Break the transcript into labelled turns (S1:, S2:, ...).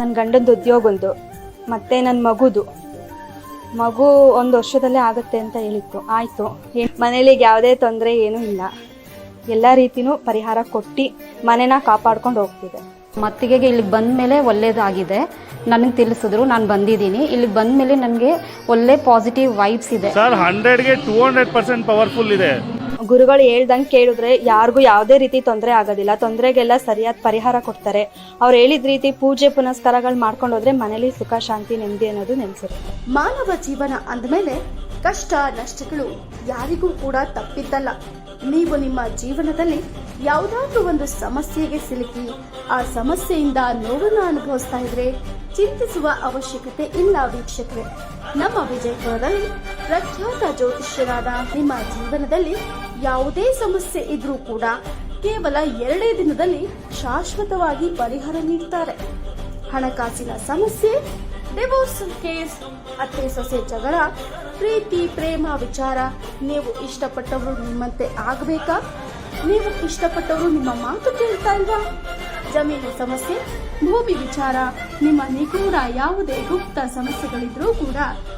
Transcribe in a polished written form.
S1: ನನ್ನ ಗಂಡಂದು ಉದ್ಯೋಗಂದು ಮತ್ತು ನನ್ನ ಮಗು 1 ವರ್ಷದಲ್ಲೇ ಆಗುತ್ತೆ ಅಂತ ಹೇಳಿತ್ತು. ಆಯಿತು, ಮನೇಲಿ ಯಾವುದೇ ತೊಂದರೆ ಏನೂ ಇಲ್ಲ, ಎಲ್ಲ ರೀತಿಯೂ ಪರಿಹಾರ ಕೊಟ್ಟು ಮನೆನ ಕಾಪಾಡ್ಕೊಂಡು ಹೋಗ್ತಿದೆ.
S2: ಮತ್ತಿಗೆ ಇಲ್ಲಿಗೆ ಬಂದ ಮೇಲೆ ಒಳ್ಳೇದಾಗಿದೆ. ನನಗೆ ತಿಳಿಸಿದ್ರು, ನಾನು ಬಂದಿದ್ದೀನಿ. ಇಲ್ಲಿಗೆ ಬಂದ ಮೇಲೆ ನನಗೆ ಒಳ್ಳೆ ಪಾಸಿಟಿವ್ ವೈಬ್ಸ್ ಇದೆ
S3: ಸರ್. 100ಗೆ 200% ಪವರ್ಫುಲ್ ಇದೆ.
S1: ಗುರುಗಳು ಹೇಳ್ದಂಗೆ ಕೇಳಿದ್ರೆ ಯಾರಿಗೂ ಯಾವುದೇ ರೀತಿ ತೊಂದರೆ ಆಗೋದಿಲ್ಲ. ತೊಂದರೆಗೆಲ್ಲ ಸರಿಯಾದ ಪರಿಹಾರ ಕೊಡ್ತಾರೆ. ಅವ್ರು ಹೇಳಿದ ರೀತಿ ಪೂಜೆ ಪುನಸ್ಕಾರಗಳು ಮಾಡ್ಕೊಂಡು ಹೋದ್ರೆ ಮನೇಲಿ ಸುಖ ಶಾಂತಿ ನೆಮ್ಮದಿ ಅನ್ನೋದು ನೆಲೆಸಿರುತ್ತೆ.
S4: ಮಾನವ ಜೀವನ ಅಂದಮೇಲೆ ಕಷ್ಟ ನಷ್ಟಗಳು ಯಾರಿಗೂ ಕೂಡ ತಪ್ಪಿದ್ದಲ್ಲ. ನೀವು ನಿಮ್ಮ ಜೀವನದಲ್ಲಿ ಯಾವುದಾದ್ರೂ ಒಂದು ಸಮಸ್ಯೆಗೆ ಸಿಲುಕಿ ಆ ಸಮಸ್ಯೆಯಿಂದ ನೋವನ್ನು ಅನುಭವಿಸ್ತಾ ಇದ್ರೆ ಚಿಂತಿಸುವ ಅವಶ್ಯಕತೆ ಇಲ್ಲ ವೀಕ್ಷಕರೇ. ನಮ್ಮ ವಿಜಯಪುರದಲ್ಲಿ ಪ್ರಖ್ಯಾತ ಜ್ಯೋತಿಷ್ಯರಾದ ನಿಮ್ಮ ಜೀವನದಲ್ಲಿ ಯಾವುದೇ ಸಮಸ್ಯೆ ಇದ್ರೂ ಕೂಡ ಕೇವಲ 2 ದಿನದಲ್ಲಿ ಶಾಶ್ವತವಾಗಿ ಪರಿಹಾರ ನೀಡುತ್ತಾರೆ. ಹಣಕಾಸಿನ ಸಮಸ್ಯೆ, ಡಿವೋರ್ಸ್ ಕೇಸ್, ಅತ್ತೆ ಸೊಸೆ ಜಗಳ, ಪ್ರೀತಿ ಪ್ರೇಮ ವಿಚಾರ, ನೀವು ಇಷ್ಟಪಟ್ಟವರು ನಿಮ್ಮಂತೆ ಆಗಬೇಕಾ, ನೀವು ಇಷ್ಟಪಟ್ಟವರು ನಿಮ್ಮ ಮಾತು ಕೇಳ್ತಾ ಇಲ್ವಾ, ಜಮೀನು ಸಮಸ್ಯೆ, ಭೂಮಿ ವಿಚಾರ, ನಿಮ್ಮ ನಿಗೂಢ ಯಾವುದೇ ಗುಪ್ತ ಸಮಸ್ಯೆಗಳಿದ್ರೂ ಕೂಡ